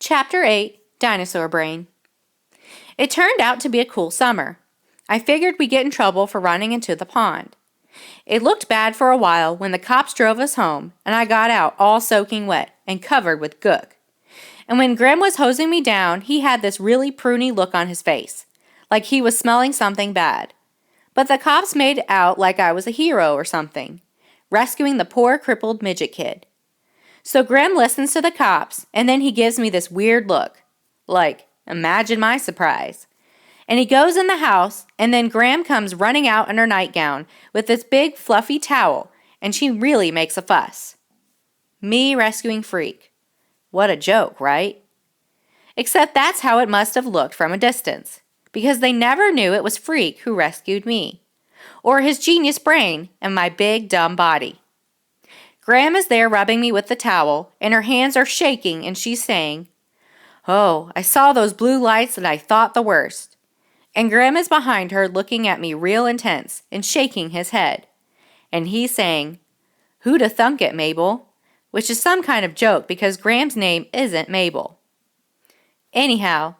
Chapter 8, Dinosaur Brain. It turned out to be a cool summer. I figured we'd get in trouble for running into the pond. It looked bad for a while when the cops drove us home and I got out all soaking wet and covered with gook. And when Grim was hosing me down, he had this really pruny look on his face, like he was smelling something bad. But the cops made out like I was a hero or something, rescuing the poor crippled midget kid. So Grim listens to the cops, and then he gives me this weird look. Like, imagine my surprise. And he goes in the house, and then Graham comes running out in her nightgown with this big fluffy towel, and she really makes a fuss. Me rescuing Freak. What a joke, right? Except that's how it must have looked from a distance, because they never knew it was Freak who rescued me, or his genius brain and my big dumb body. Graham is there rubbing me with the towel, and her hands are shaking, and she's saying, "Oh, I saw those blue lights and I thought the worst." And Graham is behind her looking at me real intense and shaking his head. And he's saying, "Who'da thunk it, Mabel?" Which is some kind of joke because Graham's name isn't Mabel. Anyhow,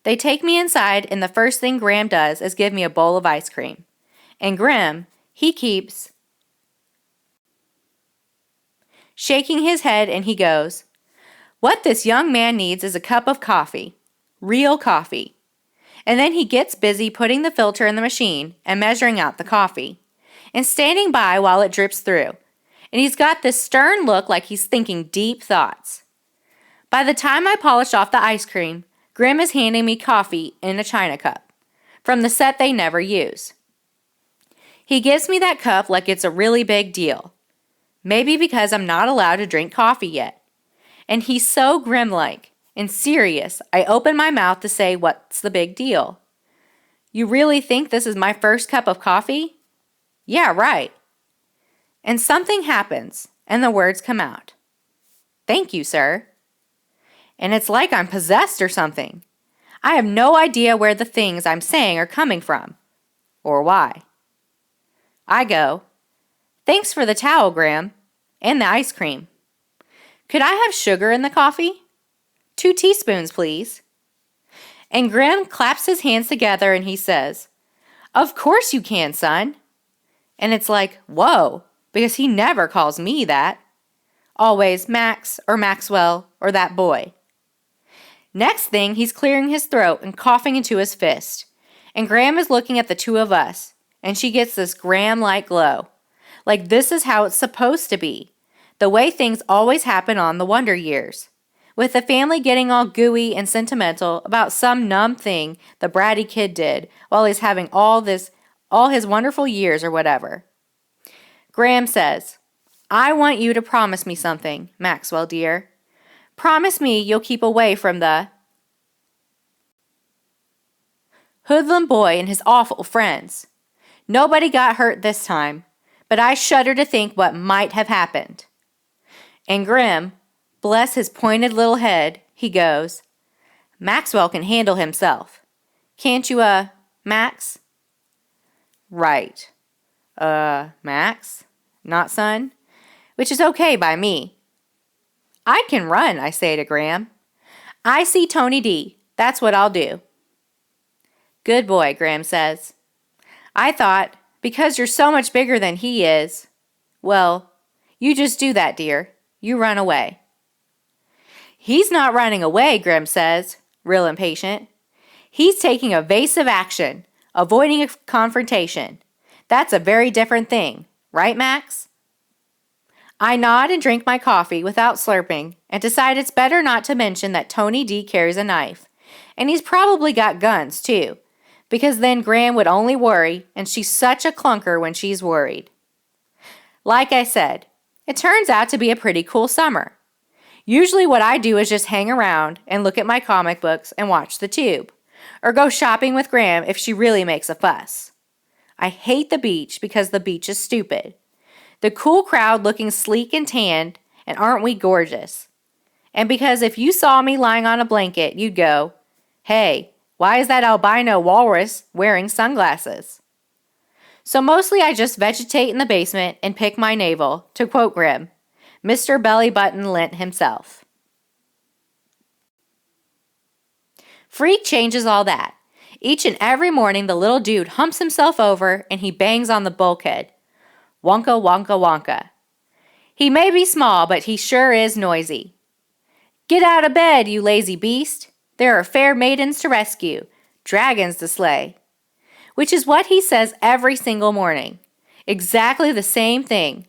they take me inside and the first thing Graham does is give me a bowl of ice cream. And Graham, he keeps shaking his head and he goes, "What this young man needs is a cup of coffee. Real coffee." And then he gets busy putting the filter in the machine and measuring out the coffee, and standing by while it drips through. And he's got this stern look like he's thinking deep thoughts. By the time I polish off the ice cream, Grim is handing me coffee in a china cup, from the set they never use. He gives me that cup like it's a really big deal. Maybe because I'm not allowed to drink coffee yet. And he's so Grim-like and serious, I open my mouth to say what's the big deal. "You really think this is my first cup of coffee?" "Yeah, right." And something happens, and the words come out. "Thank you, sir." And it's like I'm possessed or something. I have no idea where the things I'm saying are coming from, or why. I go, "Thanks for the towel, Graham, and the ice cream. Could I have sugar in the coffee? 2 teaspoons, please." And Graham claps his hands together and he says, "Of course you can, son." And it's like, whoa, because he never calls me that. Always Max or Maxwell or that boy. Next thing, he's clearing his throat and coughing into his fist. And Graham is looking at the two of us, and she gets this Graham-like glow. Like this is how it's supposed to be. The way things always happen on the Wonder Years. With the family getting all gooey and sentimental about some numb thing the bratty kid did while he's having all his wonderful years or whatever. Graham says, "I want you to promise me something, Maxwell dear. Promise me you'll keep away from the hoodlum boy and his awful friends. Nobody got hurt this time, but I shudder to think what might have happened." And Grim, bless his pointed little head, he goes, "Maxwell can handle himself. Can't you, Max?" Right. Max? Not son? Which is okay by me. "I can run," I say to Graham. "I see Tony D. That's what I'll do." "Good boy," Graham says. "I thought, because you're so much bigger than he is, well, you just do that, dear. You run away." "He's not running away," Grim says, real impatient. "He's taking evasive action, avoiding a confrontation. That's a very different thing. Right, Max?" I nod and drink my coffee without slurping and decide it's better not to mention that Tony D carries a knife. And he's probably got guns, too, because then Graham would only worry, and she's such a clunker when she's worried. Like I said, it turns out to be a pretty cool summer. Usually what I do is just hang around and look at my comic books and watch the tube, or go shopping with Graham if she really makes a fuss. I hate the beach because the beach is stupid. The cool crowd looking sleek and tanned, and aren't we gorgeous? And because if you saw me lying on a blanket, you'd go, "Hey, why is that albino walrus wearing sunglasses?" So mostly I just vegetate in the basement and pick my navel, to quote Grim, Mr. Belly Button Lint himself. Freak changes all that. Each and every morning the little dude humps himself over and he bangs on the bulkhead. Wonka, wonka, wonka. He may be small, but he sure is noisy. Get out of bed, you lazy beast. There are fair maidens to rescue, dragons to slay. Which is what he says every single morning. Exactly the same thing.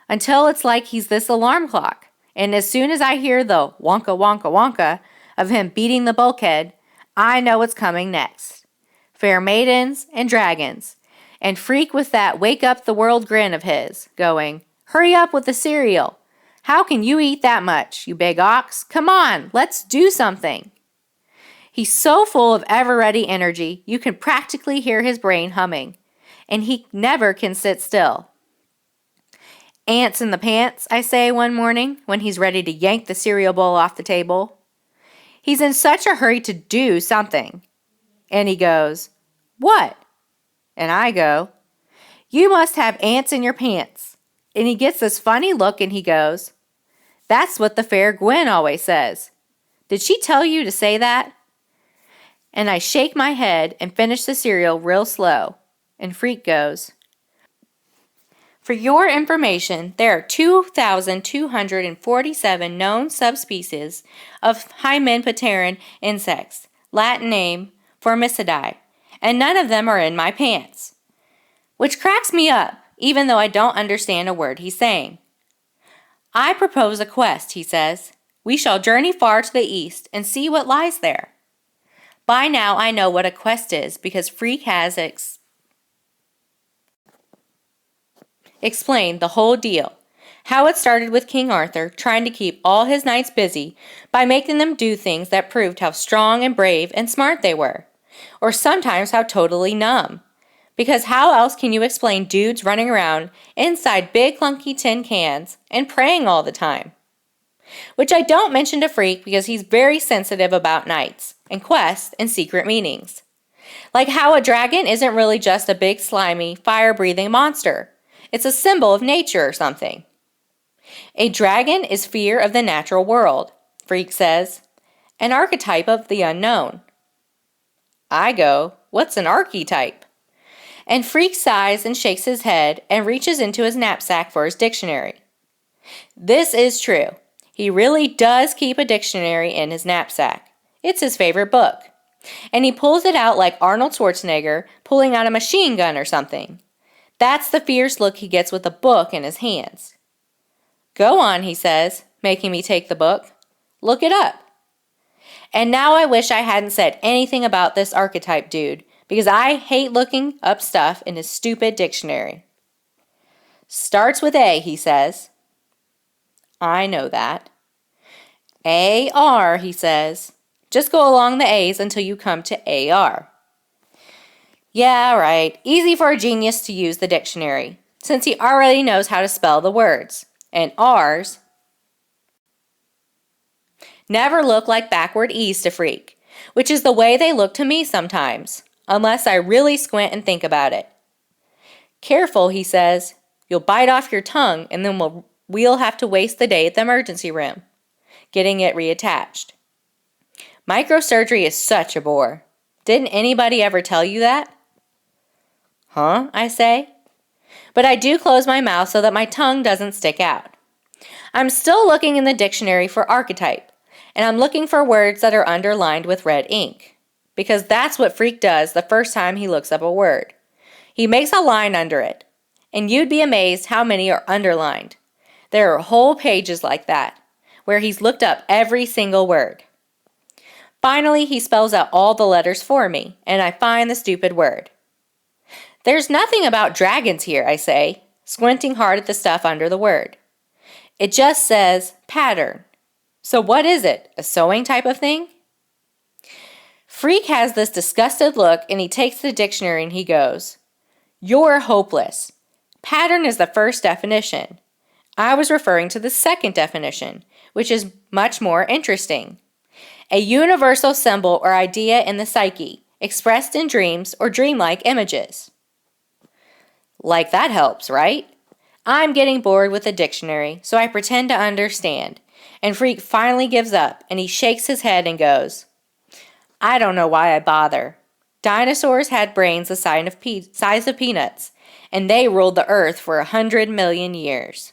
Until it's like he's this alarm clock. And as soon as I hear the wonka, wonka, wonka of him beating the bulkhead, I know what's coming next. Fair maidens and dragons. And Freak with that wake up the world grin of his, going, hurry up with the cereal. How can you eat that much, you big ox? Come on, let's do something. He's so full of ever-ready energy, you can practically hear his brain humming. And he never can sit still. Ants in the pants, I say one morning, when he's ready to yank the cereal bowl off the table. He's in such a hurry to do something. And he goes, what? And I go, you must have ants in your pants. And he gets this funny look and he goes, that's what the fair Gwen always says. Did she tell you to say that? And I shake my head and finish the cereal real slow. And Freak goes, for your information, there are 2,247 known subspecies of Hymenopteran insects, Latin name Formicidae, and none of them are in my pants. Which cracks me up, even though I don't understand a word he's saying. I propose a quest, he says. We shall journey far to the east and see what lies there. By now I know what a quest is because Freak has explained the whole deal. How it started with King Arthur trying to keep all his knights busy by making them do things that proved how strong and brave and smart they were. Or sometimes how totally numb. Because how else can you explain dudes running around inside big clunky tin cans and praying all the time? Which I don't mention to Freak because he's very sensitive about knights and quests and secret meanings. Like how a dragon isn't really just a big slimy, fire-breathing monster. It's a symbol of nature or something. A dragon is fear of the natural world, Freak says, an archetype of the unknown. I go, what's an archetype? And Freak sighs and shakes his head and reaches into his knapsack for his dictionary. This is true. He really does keep a dictionary in his knapsack. It's his favorite book. And he pulls it out like Arnold Schwarzenegger pulling out a machine gun or something. That's the fierce look he gets with a book in his hands. Go on, he says, making me take the book. Look it up. And now I wish I hadn't said anything about this archetype dude, because I hate looking up stuff in his stupid dictionary. Starts with A, he says. I know that. A-R, he says. Just go along the A's until you come to A-R. Yeah, right. Easy for a genius to use the dictionary, since he already knows how to spell the words. And R's never look like backward E's to Freak, which is the way they look to me sometimes, unless I really squint and think about it. Careful, he says. You'll bite off your tongue and then we'll have to waste the day at the emergency room, getting it reattached. Microsurgery is such a bore. Didn't anybody ever tell you that? Huh, I say. But I do close my mouth so that my tongue doesn't stick out. I'm still looking in the dictionary for archetype, and I'm looking for words that are underlined with red ink, because that's what Freak does the first time he looks up a word. He makes a line under it, and you'd be amazed how many are underlined. There are whole pages like that, where he's looked up every single word. Finally, he spells out all the letters for me, and I find the stupid word. There's nothing about dragons here, I say, squinting hard at the stuff under the word. It just says pattern. So what is it, a sewing type of thing? Freak has this disgusted look and he takes the dictionary and he goes, You're hopeless. Pattern is the first definition. I was referring to the second definition, which is much more interesting. A universal symbol or idea in the psyche, expressed in dreams or dreamlike images. Like that helps, right? I'm getting bored with the dictionary, so I pretend to understand, and Freak finally gives up, and he shakes his head and goes, I don't know why I bother. Dinosaurs had brains the size of peanuts, and they ruled the earth for 100 million years.